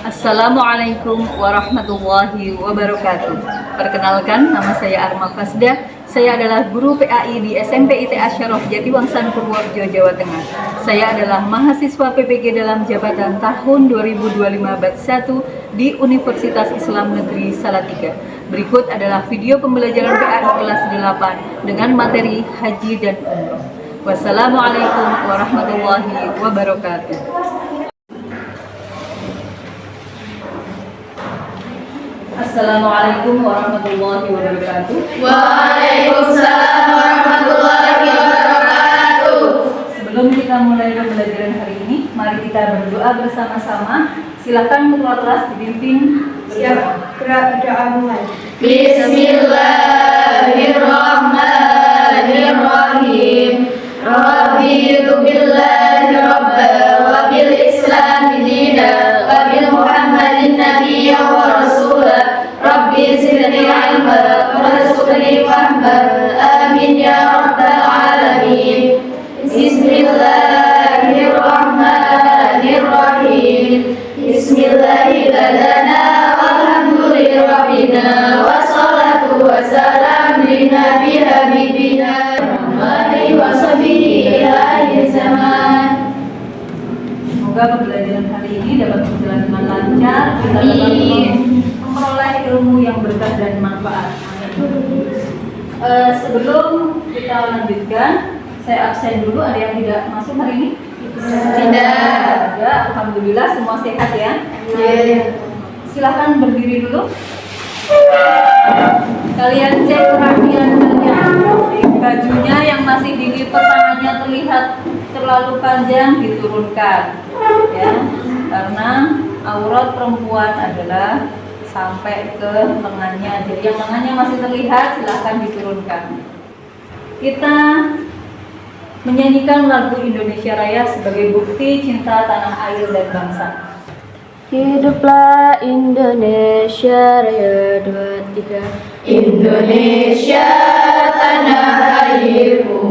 Assalamualaikum warahmatullahi wabarakatuh. Perkenalkan, nama saya Arma Fasda. Saya adalah guru PAI di SMP IT Asyaraf Jatiwangsan Purworejo, Jawa Tengah. Saya adalah mahasiswa PPG dalam jabatan tahun 2025 batch 1 di Universitas Islam Negeri Salatiga. Berikut adalah video pembelajaran PAI kelas 8 dengan materi haji dan umroh. Wassalamualaikum warahmatullahi wabarakatuh. Assalamualaikum warahmatullahi wabarakatuh. Waalaikumsalam warahmatullahi wabarakatuh. Sebelum kita mulai pembelajaran hari ini, mari kita berdoa bersama-sama. Silakan ketua kelas dipimpin Doa mulai. Bismillahirrahmanirrahim. Raditu billahi rabban wa bil islami dinan wa bil muhammadin nabiyyan wa rasulan. Rabbi zidni ilman warzuqni fahman. Amin ya rabbal alamin. Bismillahirrahmanirrahim. Bismillahi badana walhamdulillahi rabbina wassalatu wassalamu li nabi habibina alaihi washabihi ila akhir zaman. Semoga pembelajaran hari ini dapat berjalan dengan lancar, kita dapat memperoleh ilmu yang berkah dan manfaat. Sebelum kita lanjutkan, saya absen dulu. Ada yang tidak masuk hari ini? Tidak. Ada. Alhamdulillah semua sehat ya. Silahkan berdiri dulu. Kalian cek kerapian kalian. Bajunya yang masih dilipat tangannya terlihat terlalu panjang diturunkan, ya. Karena aurat perempuan adalah sampai ke lengannya. Jadi yang lengannya masih terlihat silahkan diturunkan. Kita menyanyikan lagu Indonesia Raya sebagai bukti cinta tanah air dan bangsa. Hiduplah Indonesia Raya 2, 3. Indonesia tanah airku,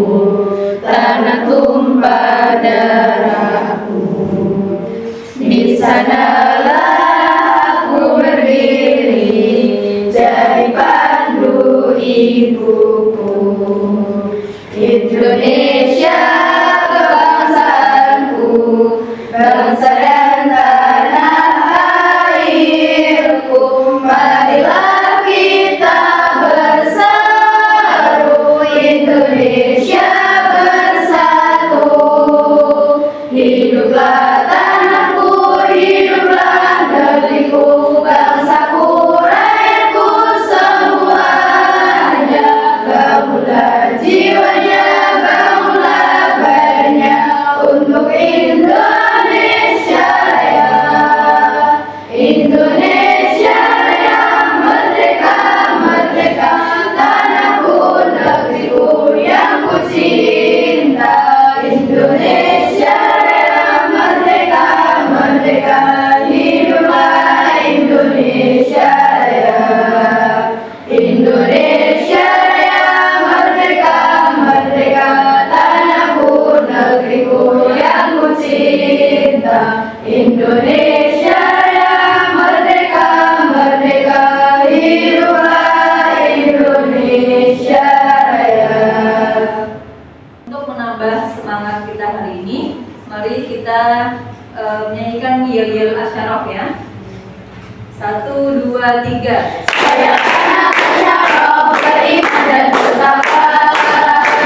tanah tumpah darahku. Di sanalah aku berdiri, jadi pandu ibuku. Indonesia kebangsaanku, bangsa dan tanah airku. Marilah kita bersatu, Indonesia bersatu. Hiduplah tanahku, hiduplah negeriku, bangsaku, rakyatku semuanya. Bangunlah jiwanya, bangunlah badannya untuk Indonesia Raya. Indonesia Raya, merdeka, merdeka, tanahku, negeriku yang ku cinta. Indonesia Raya, merdeka, merdeka, hiduplah Indonesia Raya. Indonesia Raya, merdeka, merdeka, tanahku, negeriku yang ku cinta. Indonesia Raya, merdeka, merdeka, hiduplah Indonesia Raya. Untuk menambah semangat kita hari ini, mari kita menyanyikan yel-yel asyaraf ya. 1, 2, 3. Saya anak Asyaraf, beriman dan bertakwa,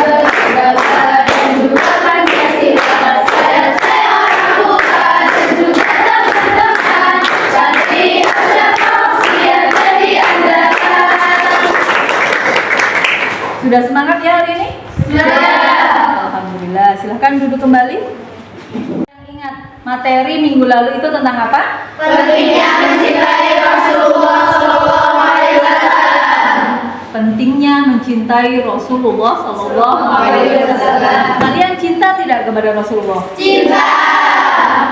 berdaulat dan juga Pancasila. Saya orang tua dan juga teman-teman, santri Asyaraf siap jadi andalan. Sudah semangat ya hari ini? Sudah. Alhamdulillah. Silahkan duduk kembali. Ingat, materi minggu lalu itu tentang apa? Pentingnya mencintai Rasulullah SAW. Pentingnya mencintai Rasulullah SAW. Kalian cinta tidak kepada Rasulullah? Cinta.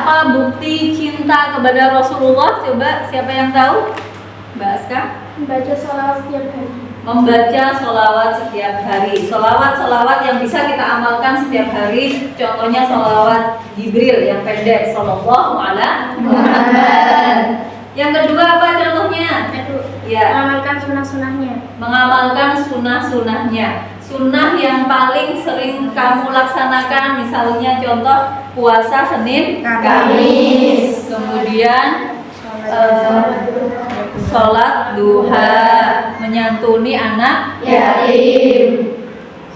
Apa bukti cinta kepada Rasulullah? Coba siapa yang tahu? Mbak Aska? Baca sholawat setiap hari. Membaca sholawat setiap hari. Sholawat yang bisa kita amalkan setiap hari. Contohnya sholawat Jibril yang pendek, Sallallahu Alaihi Muhammad. Yang kedua apa contohnya? Ya, Mengamalkan sunnah-sunnahnya. mengamalkan sunnah-sunnahnya. Sunnah yang paling sering kamu laksanakan, misalnya contoh puasa Senin, Kamis, kemudian sholat duha, menyantuni anak Yatim.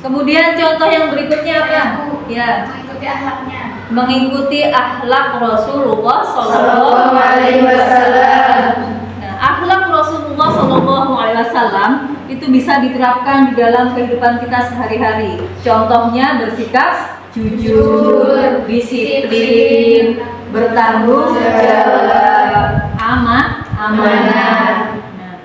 Kemudian contoh yang berikutnya apa? Ya, Mengikuti akhlaknya. mengikuti akhlak Rasulullah Sallallahu alaihi wasallam. Nah, akhlak Rasulullah Sallallahu Alaihi Wasallam itu bisa diterapkan di dalam kehidupan kita sehari-hari. Contohnya bersikap jujur, disiplin, bertanggung jawab, amanah. Nah,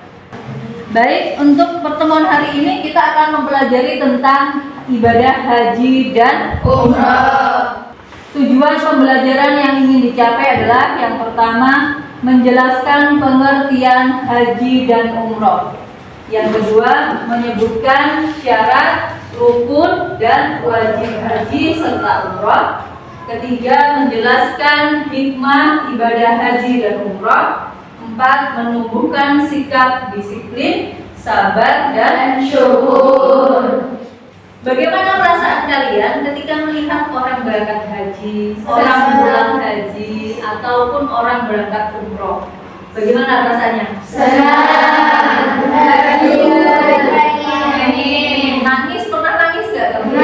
baik, untuk pertemuan hari ini kita akan mempelajari tentang ibadah haji dan Umrah. Tujuan pembelajaran yang ingin dicapai adalah yang pertama, menjelaskan pengertian haji dan umroh. Yang kedua, menyebutkan syarat, rukun, dan wajib haji serta umroh. Ketiga, menjelaskan hikmah ibadah haji dan umroh. Empat, menumbuhkan sikap disiplin, sabar, dan syukur. Bagaimana perasaan kalian ketika melihat orang berangkat haji, orang pulang haji, ataupun orang berangkat umroh? Bagaimana rasanya? Senang, bahagia, Nangis, pernah nangis gak kamu?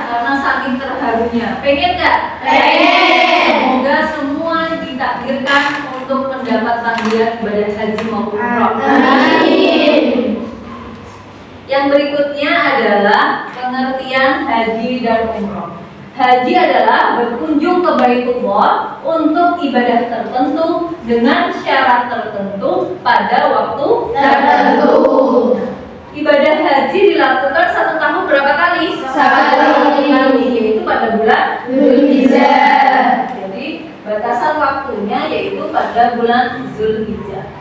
Karena saking terharunya. Pengen gak? Pengen. Semoga semua ditakdirkan untuk mendapat panggilan ibadah haji maupun umroh. Amin. Yang berikutnya adalah pengertian haji dan umroh. Haji adalah berkunjung ke Baitullah untuk ibadah tertentu dengan syarat tertentu pada waktu Tertentu. Ibadah haji dilakukan 1 tahun berapa kali? 1 kali. Yaitu pada bulan Zulhijjah. Jadi batasan waktunya yaitu pada bulan Zulhijjah.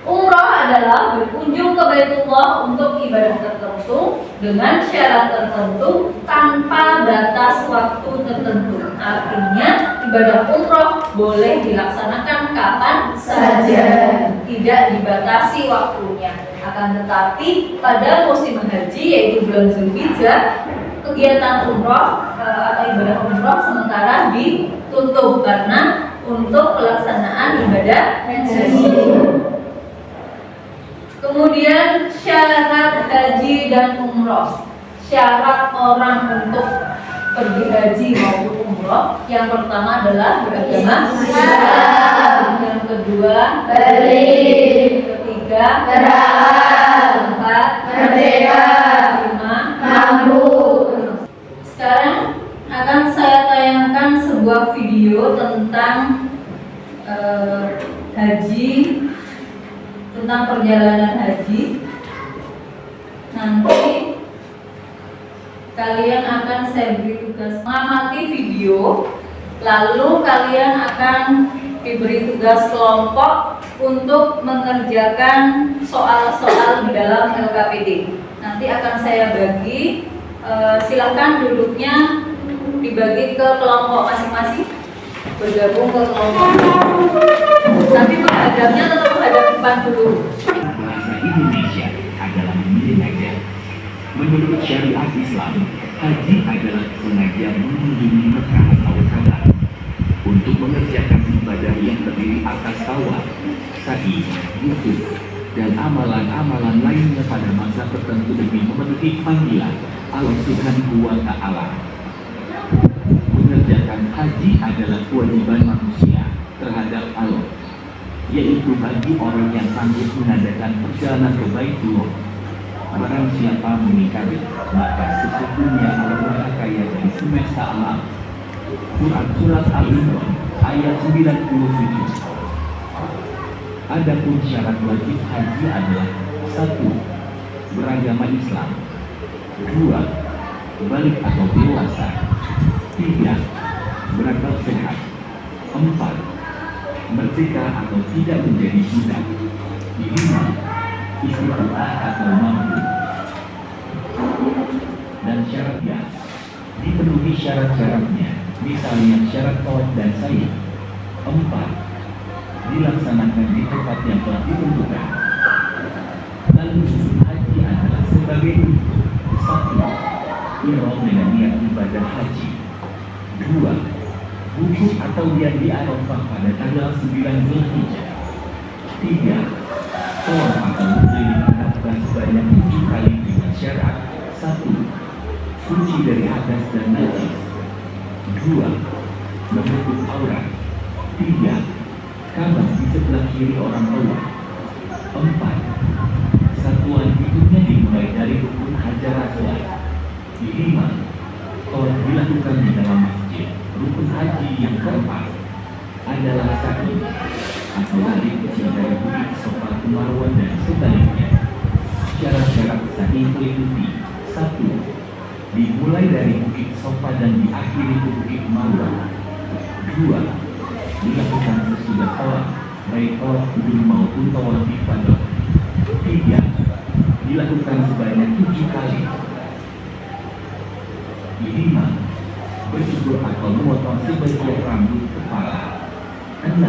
Umroh adalah berkunjung ke Baitullah untuk ibadah tertentu dengan syarat tertentu tanpa batas waktu tertentu. Artinya ibadah umroh boleh dilaksanakan kapan saja, tidak dibatasi waktunya. Akan tetapi pada musim haji yaitu bulan Zulhijjah, kegiatan umroh atau ibadah umroh sementara ditutup karena untuk pelaksanaan ibadah haji. Kemudian syarat haji dan umroh. Syarat orang untuk pergi haji maupun umroh, yang pertama adalah beragama Islam, yang kedua Balik. ketiga Berakal. keempat Merdeka. lima Mampu. Sekarang akan saya tayangkan sebuah video tentang haji, tentang perjalanan haji. Nanti kalian akan saya beri tugas mengamati video, lalu kalian akan diberi tugas kelompok untuk mengerjakan soal-soal di dalam LKPD. Nanti akan saya bagi, silakan duduknya dibagi ke kelompok masing-masing, bergabung ke kelompok. Tapi menghadapnya tetap menghadap depan dulu. Bahasa Indonesia adalah mengajar. Menurut syariat Islam, haji adalah sengaja mengunjungi Mekah atau Ka'bah untuk mengerjakan ibadah yang terdiri atas tawaf, sa'i, wukuf, dan amalan-amalan lainnya pada masa tertentu demi memenuhi panggilan Allah Subhanahu wa Ta'ala. Mengerjakan haji adalah kewajiban manusia terhadap Allah, yaitu bagi orang yang sanggup mengadakan perjalanan ke Baitullah. Barang siapa mengingkari, maka sesungguhnya Allah Maha Kaya dari semesta alam. Surat Al-Imran ayat 97. Adapun syarat wajib haji adalah 1. Beragama Islam. 2. Balik atau dewasa. 3. Berakal sehat. 4. Merdeka atau tidak menjadi budak. 5. Istiqomah atau mampu. Dan syaratnya dipenuhi syarat-syaratnya, misalnya syarat tawaf dan sa'i. 4. Dilaksanakan berdatangan di tempat yang telah ditentukan. Lalu haji adalah sebagai satu, ihram dengan niat ibadah haji. 2. Wukuf atau niat di Arafah pada tanggal 9 Zulhijjah. 3. Tawaf atau berkeliling Ka'bah sebanyak 7 kali dengan syarat. 1. Suci dari hadas dan najis. 2. Menutup aurat. 3. Kaabah di sebelah kiri orang tua. 4. Satuan hidupnya dimulai dari rukun Hajar Aswad. 5. Tawaf dilakukan di dalam masjid. Rukun haji yang keempat adalah sa'i atau lari kecil dari bukit Safa ke Marwah dan sebaliknya. Syarat-syarat sa'i meliputi: 1. Dimulai dari bukit Safa dan diakhiri ke bukit Marwah. 2. Dilakukan sesudah tawaf, baik tawaf kudum maupun tawaf ifadah. 3. Dilakukan sebanyak 7 kali. 5. Bercukur atau memotong sebagian rambut kepala. 6.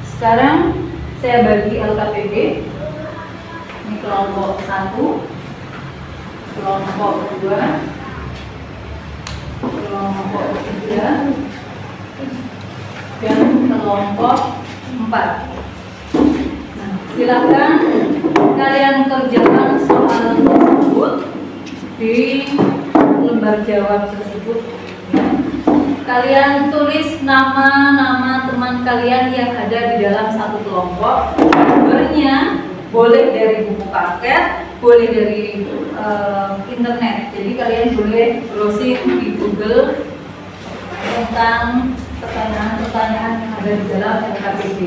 Sekarang saya bagi LKPD. Ini kelompok 1, kelompok 2, kelompok 3, dan kelompok 4. Nah, silakan kalian kerjakan soal tersebut di lembar jawab tersebut. Kalian tulis nama-nama teman kalian yang ada di dalam satu kelompok. Sumbernya boleh dari buku paket, boleh dari internet. Jadi kalian boleh browsing di Google tentang pertanyaan-pertanyaan yang ada di dalam LKPD.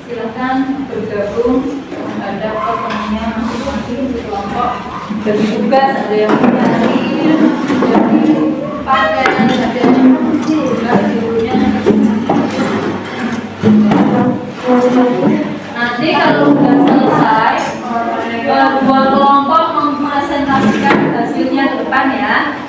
Silakan bergabung menghadap ke temannya masing-masing di kelompok. Bagi tugas ada yang menyanyi, jadi paket, ada yang tugas gurunya. Nanti kalau sudah selesai, dua kelompok mempresentasikan hasilnya ke depan ya.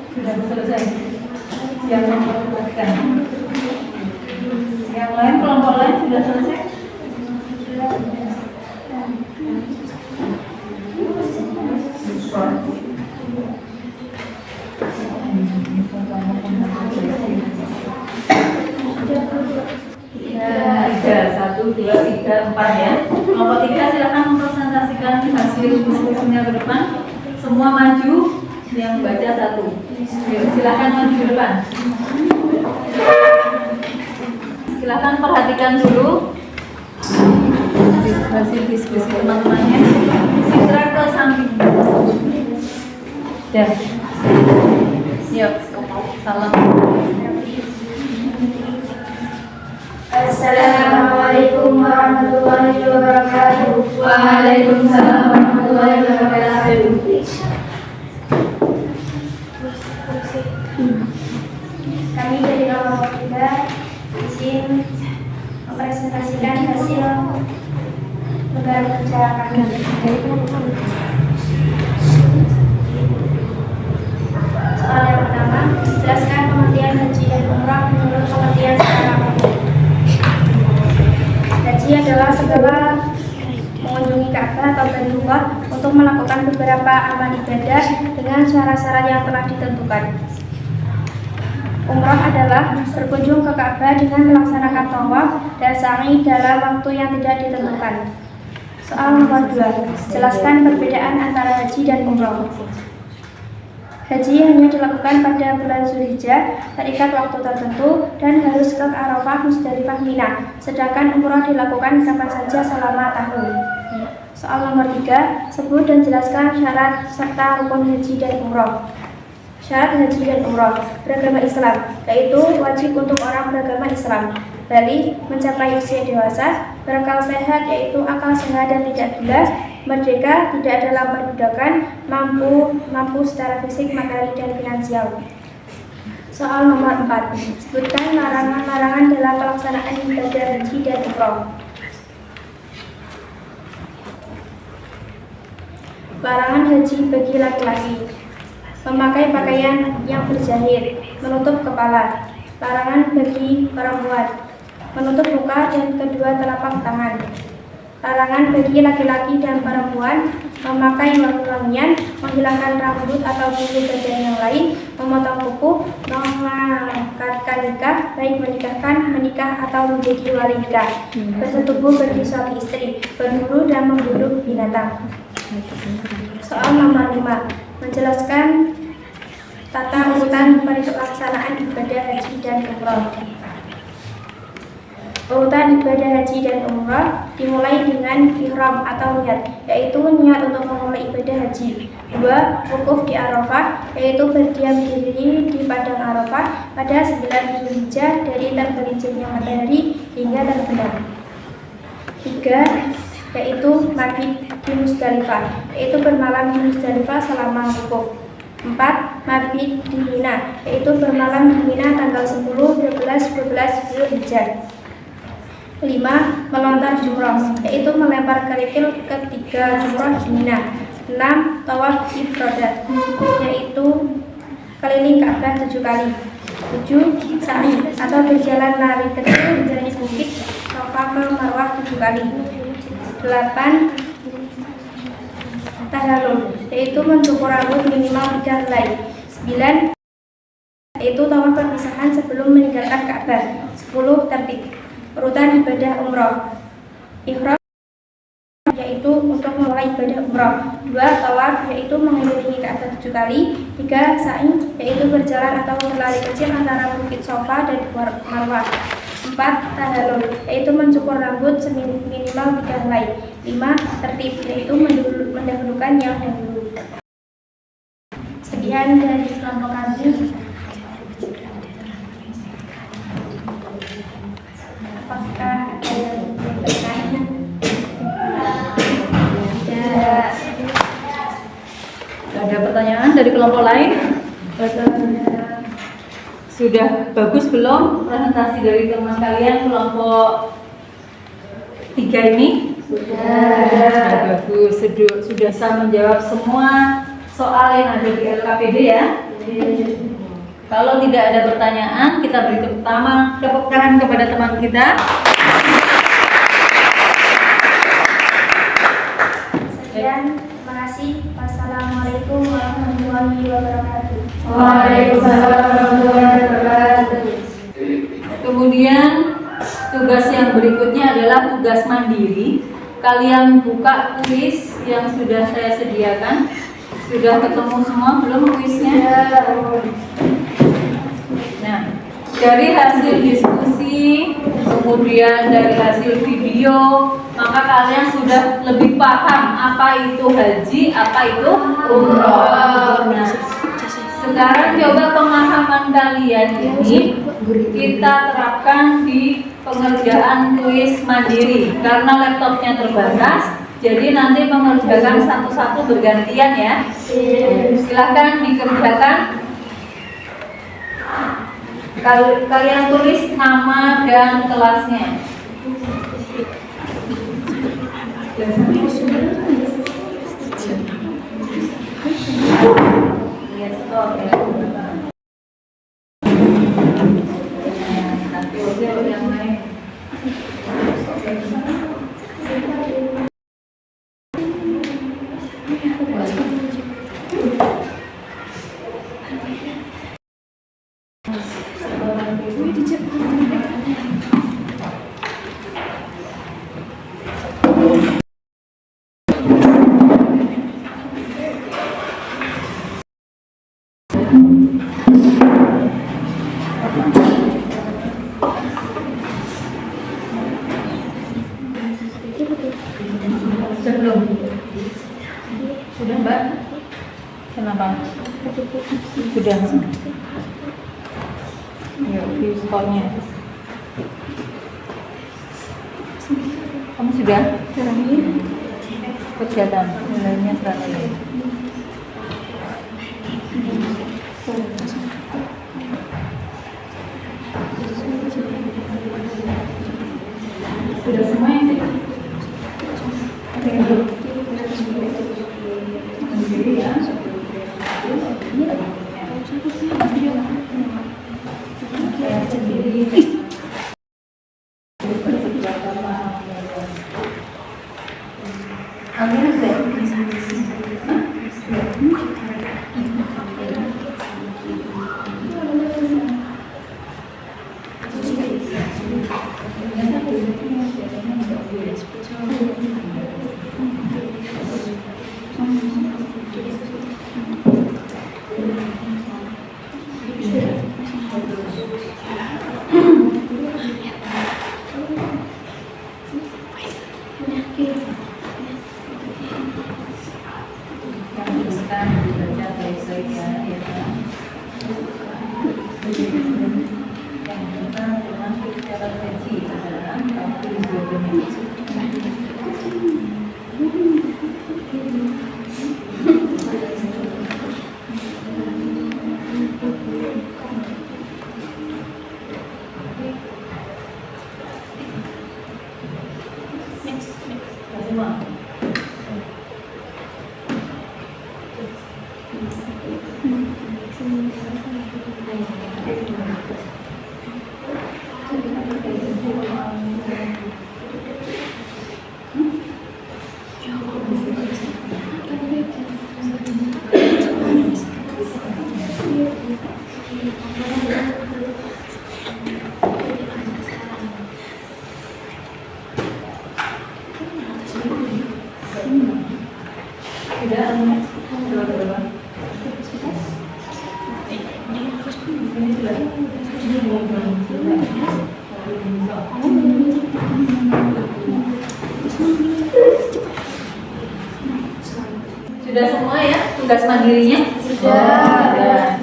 Sudah selesai. Yang memperhatikan. Yang lain, kelompok lain sudah selesai? Satu, dua, tiga, empat ya. Kelompok 3 silakan mempresentasikan hasil diskusinya ke depan. Semua maju, yang baca 1. Silakan maju ke depan. Silakan perhatikan dulu hasil diskusi teman-temannya. Segera ke samping. Ya. Yuk, salam. Assalamualaikum warahmatullahi wabarakatuh. Waalaikumsalam warahmatullahi wabarakatuh. Kami dari kelompok 3 izin mempresentasikan hasil tugas kerja kami. Soal yang pertama, jelaskan pengertian haji dan umrah menurut pengertian sekarang. Haji adalah segala mengunjungi Ka'bah atau Baitullah untuk melakukan beberapa amal ibadah dengan syarat-syarat yang telah ditentukan. Umrah adalah berkunjung ke Ka'bah dengan melaksanakan tawaf dan sa'i dalam waktu yang tidak ditentukan. Soal nomor 2, jelaskan perbedaan antara haji dan umrah. Haji hanya dilakukan pada bulan Zulhijjah, terikat waktu tertentu, dan harus ke Arafah, Musdalifah, Mina. Sedangkan umrah dilakukan kapan saja selama tahun. Soal nomor 3, sebut dan jelaskan syarat serta rukun haji dan umroh. Syarat haji dan umroh beragama Islam, yaitu wajib untuk orang beragama Islam, balik, mencapai usia dewasa, berakal sehat, yaitu akal sehat dan tidak gila, merdeka, tidak dalam perbudakan, mampu secara fisik, materi, dan finansial. Soal nomor 4, sebutkan larangan-larangan dalam pelaksanaan ibadah haji dan umroh. Larangan haji bagi laki-laki: memakai pakaian yang berjahit, menutup kepala. Larangan bagi perempuan: menutup muka dan kedua telapak tangan. Larangan bagi laki-laki dan perempuan: memakai wangi-wangian, menghilangkan rambut atau bulu badan yang lain, memotong kuku, mengangkatkan nikah, baik menikah atau menjadi wali nikah, bersetubuh bagi suami istri, berburu dan membunuh binatang. Soal nomor 5, menjelaskan tata urutan pelaksanaan ibadah haji dan umroh. Urutan ibadah haji dan umroh dimulai dengan ihram atau niat, yaitu niat untuk memulai ibadah haji. 2. Wukuf di Arafah, yaitu berdiam diri di padang Arafah pada 9 Zulhijjah dari tergelincirnya matahari hingga terbenam. 3. Yaitu mabit di Musdalifah, yaitu bermalam di Musdalifah selama wukuf. 4. Mabit di Mina, yaitu bermalam di Mina tanggal 10, 12 Zulhijjah. 5. Melontar jumroh, yaitu melempar kerikil ketiga jumroh di Mina. 6. Tawaf ifrodah, yaitu keliling Ka'bah 7 kali. 7. Sa'i atau berjalan lari kecil dari bukit Safa ke Marwah 7 kali. 8. Tahallul, yaitu mencukur rambut minimal 3 helai. 9. Yaitu tawaf perpisahan sebelum meninggalkan Ka'bah. 10. Tertib. Urutan ibadah umroh. Ihram, yaitu untuk memulai ibadah umroh. 2. Tawaf, yaitu mengelilingi Ka'bah 7 kali. 3. Sa'i, yaitu berjalan atau berlari kecil antara bukit Safa dan Marwah. 4. Tahallul, yaitu mencukur rambut minimal 3 helai. 5. Tertib, yaitu mendahulukan yang dahulu. Sekian dari kelompok kami. Apakah ada yang bertanya? Tidak. Ada pertanyaan dari kelompok lain? Sudah bagus belum presentasi dari teman kalian kelompok 3 ini? Sudah bagus. Sudah saya menjawab semua soal yang ada di LKPD ya? Kalau tidak ada pertanyaan, kita beri tepuk tangan kepada teman kita. Sekian, terima kasih. Wassalamualaikum warahmatullahi wabarakatuh. Waalaikumsalam warahmatullahi wabarakatuh. Kemudian tugas yang berikutnya adalah tugas mandiri. Kalian buka kuis yang sudah saya sediakan. Sudah ketemu semua belum kuisnya? Nah, dari hasil diskusi, kemudian dari hasil video, maka kalian sudah lebih paham apa itu haji, apa itu umroh. Nah, sekarang coba pemahaman kalian ini kita terapkan di pengerjaan kuis mandiri. Karena laptopnya terbatas, jadi nanti mengerjakan satu-satu bergantian ya. Silakan dikerjakan. Kalian tulis nama dan kelasnya. Yang lain. belum? Sudah Mbak? Kenapa? Sudah. Ya, view skornya. Kamu sudah? Kegiatan nilainya 100. Sudah semua ya? Sendiri ya. Sudah semua ya tugas mandirinya? Sudah.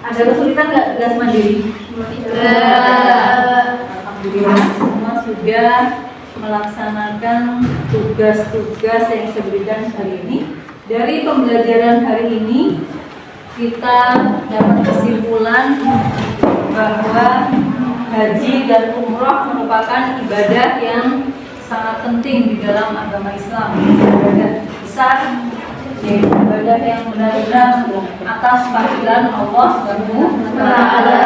Ada kesulitan nggak tugas mandiri? Tidak. Alhamdulillah semua sudah melaksanakan tugas-tugas yang saya berikan hari ini. Dari pembelajaran hari ini kita dapat kesimpulan bahwa haji dan umroh merupakan ibadah yang sangat penting di dalam agama Islam. Ibadah besar, yaitu ibadah yang benar-benar atas panggilan Allah Subhanahu wa Ta'ala.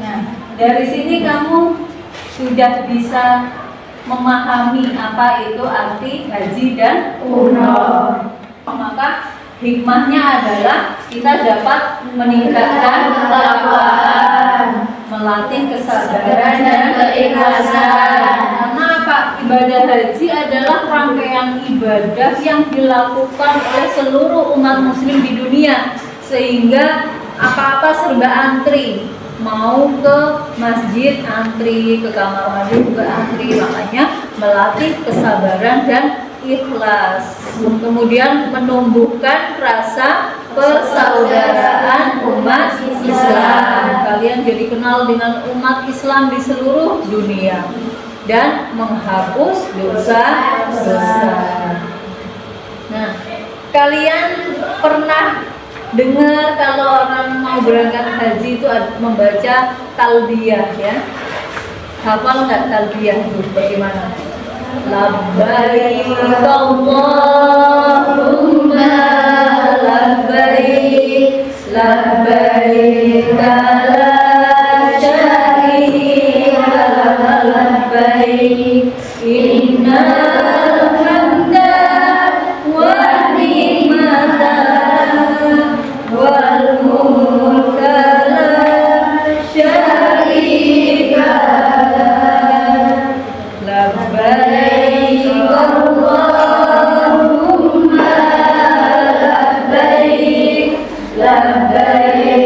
Nah, dari sini kamu sudah bisa memahami apa itu arti haji dan umroh. Maka hikmahnya adalah kita dapat meningkatkan ketakwaan, melatih kesabaran dan keikhlasan. Karena apa? Ibadah haji adalah rangkaian ibadah yang dilakukan oleh seluruh umat muslim di dunia, sehingga apa-apa serba antri. Mau ke masjid antri, ke kamar mandi juga antri. Makanya melatih kesabaran dan ikhlas, kemudian menumbuhkan rasa persaudaraan umat Islam. Kalian jadi kenal dengan umat Islam di seluruh dunia dan menghapus dosa-dosa. Nah, kalian pernah dengar kalau orang mau berangkat haji itu membaca talbiyah ya? Hafal nggak talbiyah itu bagaimana? Labbaik Allahumma labbaik, labbaik la syarika laka labbaik, innal hamda wan ni'mata wal mulka la syarika lak. Labbaik Allahumma labbaik, labbaik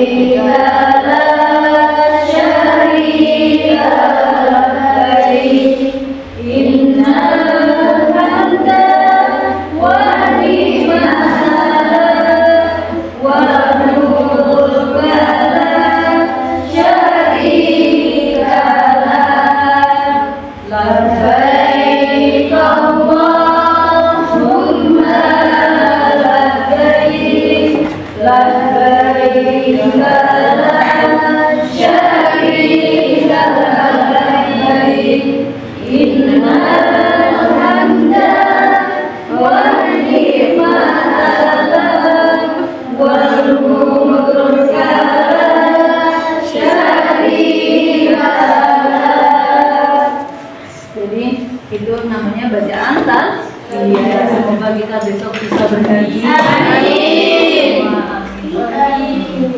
Semoga kita besok bisa berhaji. Amin. Amin.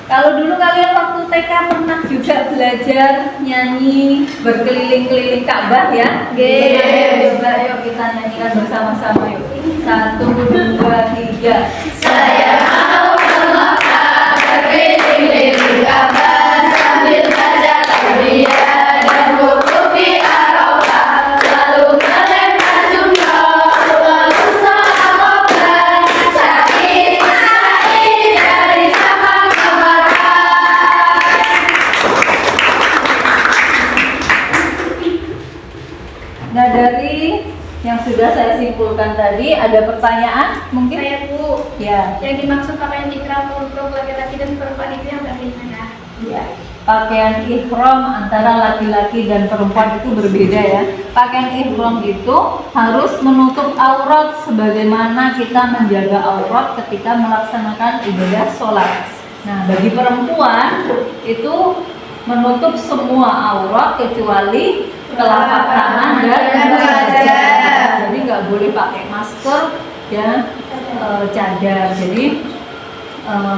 Kalau dulu kalian waktu TK pernah juga belajar nyanyi berkeliling-keliling Ka'bah ya? Coba yuk kita nyanyikan bersama-sama yuk. 1, 2, 3. Saya mau ke Makkah berkeliling-keliling Ka'bah sambil baca takbir dan wukuf di Arafah, lalu melempar jumroh, lalu sholat qobliyah, syahid dari zaman ke Makkah. Nah, dari yang sudah saya simpulkan tadi, ada pertanyaan mungkin? Saya Bu, Ya. yang dimaksud pakaian ikram untuk laki-laki dan perempuan itu yang bagaimana? Ya. Pakaian ihram antara laki-laki dan perempuan itu berbeda ya. Pakaian ihram itu harus menutup aurat sebagaimana kita menjaga aurat ketika melaksanakan ibadah sholat. Nah, bagi perempuan itu menutup semua aurat kecuali telapak tangan dan wajah. Jadi nggak boleh pakai masker ya, cadar. Jadi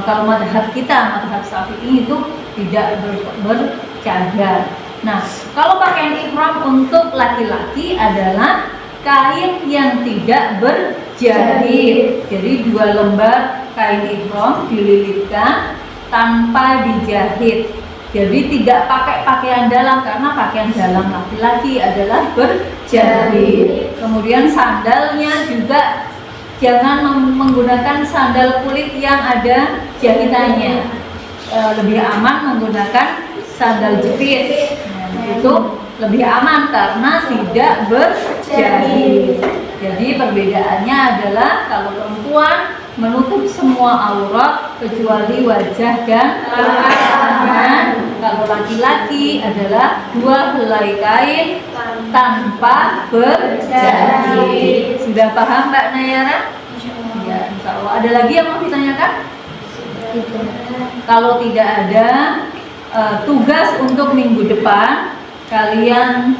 kalau madhab kita, madhab Syafi'i itu tidak bercadar. Nah, kalau pakaian ihram untuk laki-laki adalah kain yang tidak berjahit. Jadi 2 lembar kain ihram dililitkan tanpa dijahit. Jadi tidak pakai pakaian dalam karena pakaian dalam laki-laki adalah berjahit. Kemudian sandalnya juga jangan menggunakan sandal kulit yang ada jahitannya. Lebih aman menggunakan sandal jepit. Nah, itu lebih aman karena tidak berjahit. Jadi perbedaannya adalah kalau perempuan menutup semua aurat kecuali wajah dan telapak tangan. Kalau laki-laki adalah 2 helai kain tanpa berjahit. Sudah paham Mbak Nayara? Ya, insya Allah. Ada lagi yang mau ditanyakan? Kalau tidak ada, tugas untuk minggu depan kalian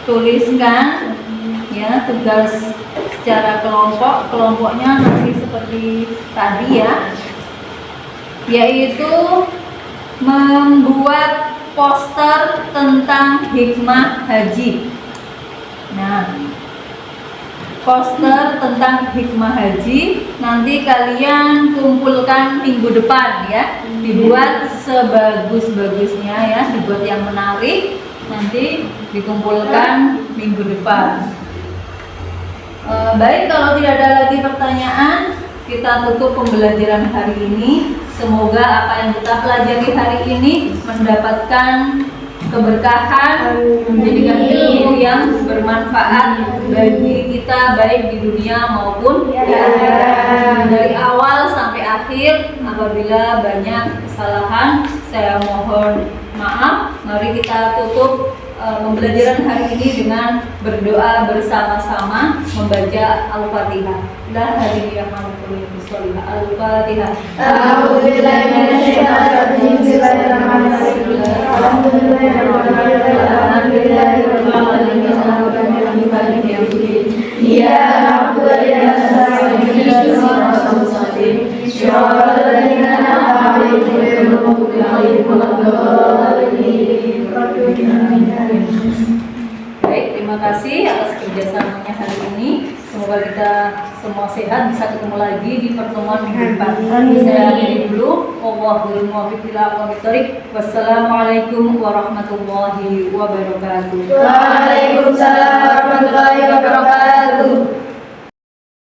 tuliskan ya, tugas secara kelompoknya masih seperti tadi ya, yaitu membuat poster tentang hikmah haji. Nah, poster tentang hikmah haji nanti kalian kumpulkan minggu depan ya, dibuat sebagus-bagusnya ya, dibuat yang menarik, nanti dikumpulkan minggu depan. Baik, kalau tidak ada lagi pertanyaan, kita tutup pembelajaran hari ini. Semoga apa yang kita pelajari hari ini mendapatkan keberkahan, menjadikan ilmu yang bermanfaat bagi kita baik di dunia maupun di akhirat. Dari awal sampai akhir, apabila banyak kesalahan, saya mohon maaf. Mari kita tutup pembelajaran hari ini dengan berdoa bersama-sama membaca Al-Fatihah. La Bismillah. Al-Fatihah. A'udzubillahi minasyaitonir rajim. Bismillahirrahmanirrahim. Alhamdulillahirabbil alamin. Iyyaka na'budu wa iyyaka nasta'in. Ihdinas siratal mustaqim. Shiratal ladzina an'amta 'alaihim ghairil maghdubi 'alaihim waladdallin. Baik, terima kasih atas kerjasamanya hari ini. Semoga kita semua sehat, bisa ketemu lagi di pertemuan minggu depan. Saya akhiri dulu. Wassalamualaikum warahmatullahi wabarakatuh. Waalaikumsalam warahmatullahi wabarakatuh.